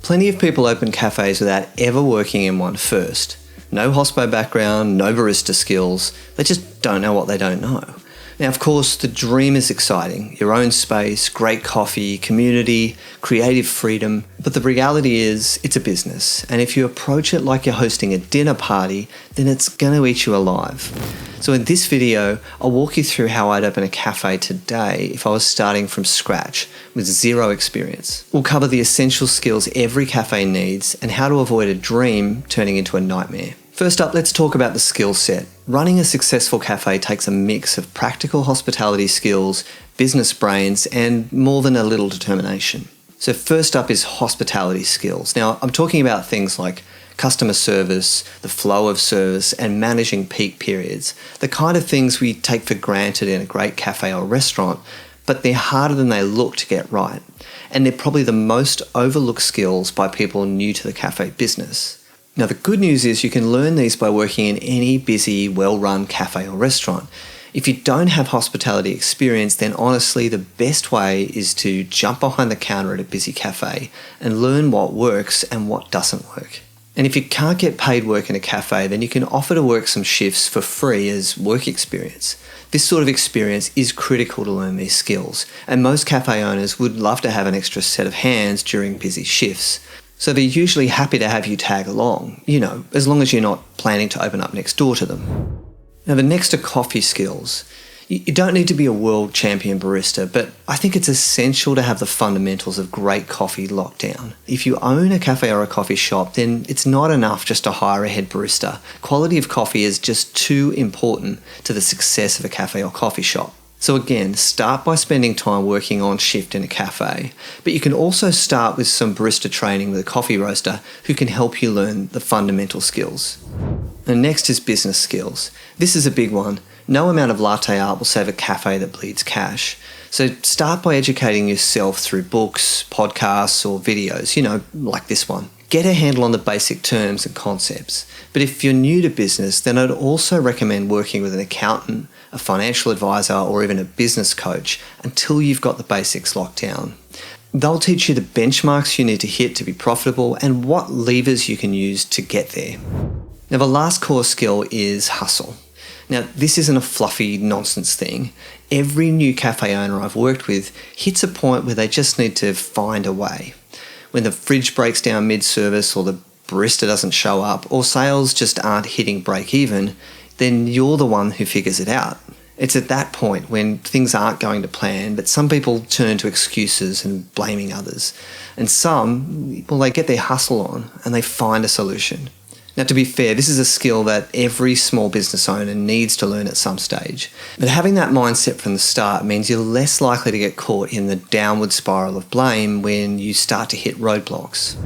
Plenty of people open cafes without ever working in one first. No hospo background, no barista skills. They just don't know what they don't know. Now, of course, the dream is exciting. Your own space, great coffee, community, creative freedom. But the reality is, it's a business. And if you approach it like you're hosting a dinner party, then it's going to eat you alive. So in this video, I'll walk you through how I'd open a cafe today if I was starting from scratch with zero experience. We'll cover the essential skills every cafe needs and how to avoid a dream turning into a nightmare. First up, let's talk about the skill set. Running a successful cafe takes a mix of practical hospitality skills, business brains, and more than a little determination. So first up is hospitality skills. Now, I'm talking about things like customer service, the flow of service, and managing peak periods. The kind of things we take for granted in a great cafe or restaurant, but they're harder than they look to get right. And they're probably the most overlooked skills by people new to the cafe business. Now, the good news is you can learn these by working in any busy, well-run cafe or restaurant. If you don't have hospitality experience, then honestly, the best way is to jump behind the counter at a busy cafe and learn what works and what doesn't work. And if you can't get paid work in a cafe, then you can offer to work some shifts for free as work experience. This sort of experience is critical to learn these skills, and most cafe owners would love to have an extra set of hands during busy shifts. So they're usually happy to have you tag along, as long as you're not planning to open up next door to them. Now, the next are coffee skills. You don't need to be a world champion barista, but I think it's essential to have the fundamentals of great coffee locked down. If you own a cafe or a coffee shop, then it's not enough just to hire a head barista. Quality of coffee is just too important to the success of a cafe or coffee shop. So again, start by spending time working on shift in a cafe, but you can also start with some barista training with a coffee roaster who can help you learn the fundamental skills. And next is business skills. This is a big one. No amount of latte art will save a cafe that bleeds cash. So start by educating yourself through books, podcasts, or videos, like this one. Get a handle on the basic terms and concepts. But if you're new to business, then I'd also recommend working with an accountant, a financial advisor, or even a business coach until you've got the basics locked down. They'll teach you the benchmarks you need to hit to be profitable and what levers you can use to get there. Now, the last core skill is hustle. Now, this isn't a fluffy nonsense thing. Every new cafe owner I've worked with hits a point where they just need to find a way. When the fridge breaks down mid-service or the barista doesn't show up or sales just aren't hitting break even, then you're the one who figures it out. It's at that point when things aren't going to plan, but some people turn to excuses and blaming others. And some, they get their hustle on and they find a solution. Now, to be fair, this is a skill that every small business owner needs to learn at some stage. But having that mindset from the start means you're less likely to get caught in the downward spiral of blame when you start to hit roadblocks.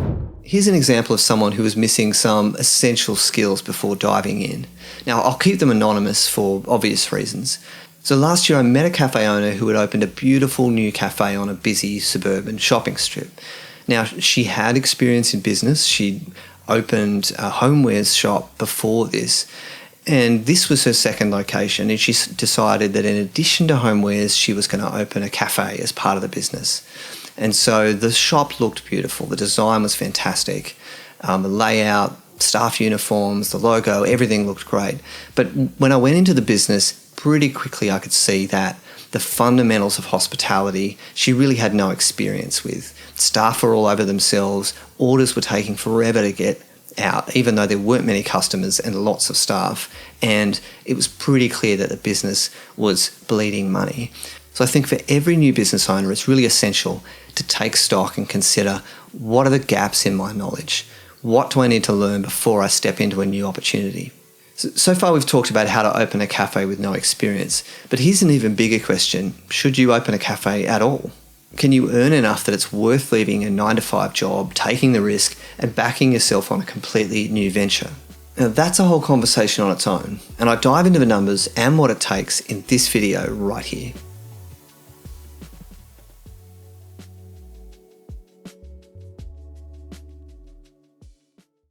Here's an example of someone who was missing some essential skills before diving in. Now, I'll keep them anonymous for obvious reasons. So last year I met a cafe owner who had opened a beautiful new cafe on a busy suburban shopping strip. Now, she had experience in business. She'd opened a homewares shop before this, and this was her second location, and she decided that in addition to homewares, she was going to open a cafe as part of the business. And so the shop looked beautiful. The design was fantastic. The layout, staff uniforms, the logo, everything looked great. But when I went into the business, pretty quickly I could see that the fundamentals of hospitality she really had no experience with. Staff were all over themselves. Orders were taking forever to get out, even though there weren't many customers and lots of staff. And it was pretty clear that the business was bleeding money. So I think for every new business owner, it's really essential to take stock and consider, what are the gaps in my knowledge? What do I need to learn before I step into a new opportunity? So far we've talked about how to open a cafe with no experience, but here's an even bigger question. Should you open a cafe at all? Can you earn enough that it's worth leaving a 9-to-5 job, taking the risk, and backing yourself on a completely new venture? Now, that's a whole conversation on its own, and I dive into the numbers and what it takes in this video right here.